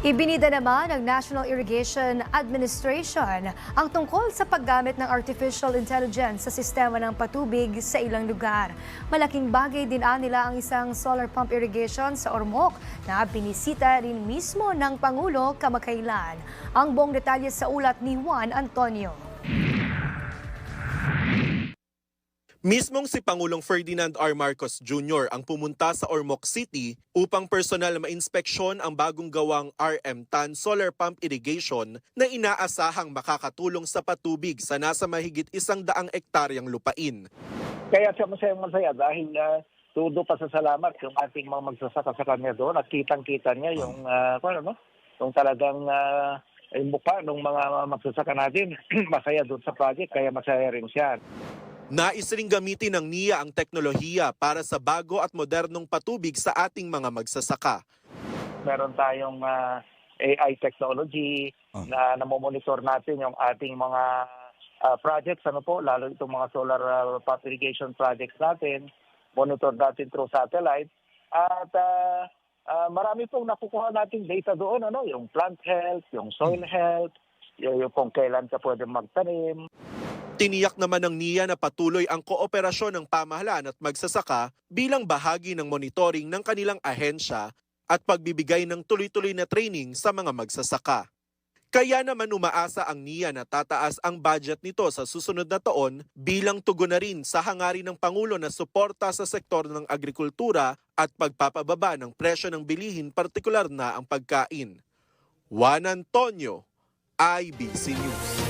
Ibinida naman ng National Irrigation Administration ang tungkol sa paggamit ng artificial intelligence sa sistema ng patubig sa ilang lugar. Malaking bagay din nila ang isang solar pump irrigation sa Ormoc na binisita rin mismo ng Pangulo kamakailan. Ang buong detalye sa ulat ni Juan Antonio. Mismong si Pangulong Ferdinand R. Marcos Jr. ang pumunta sa Ormoc City upang personal na mainspeksyon ang bagong gawang RM-TAN solar pump irrigation na inaasahang makakatulong sa patubig sa nasa mahigit 100 ektaryang lupain. Kaya siya masaya dahil todo pa sa salamat yung ating mga magsasaka sa kanya doon at kitang-kita niya yung, yung talagang yung mukha ng mga magsasaka natin masaya doon sa project, kaya masaya rin siya. Nais ring gamitin ng NIA ang teknolohiya para sa bago at modernong patubig sa ating mga magsasaka. Meron tayong AI technology na namomonitor natin yung ating mga projects, lalo itong mga solar pump irrigation projects natin, monitor natin through satellite. At marami pong nakukuha nating data doon, yung plant health, yung soil health, yung kung kailan ka pwede magtanim. Tiniyak naman ng NIA na patuloy ang kooperasyon ng pamahalaan at magsasaka bilang bahagi ng monitoring ng kanilang ahensya at pagbibigay ng tuloy-tuloy na training sa mga magsasaka. Kaya naman umaasa ang NIA na tataas ang budget nito sa susunod na taon bilang tugon na rin sa hangarin ng Pangulo na suporta sa sektor ng agrikultura at pagpapababa ng presyo ng bilihin, partikular na ang pagkain. Juan Antonio, IBC News.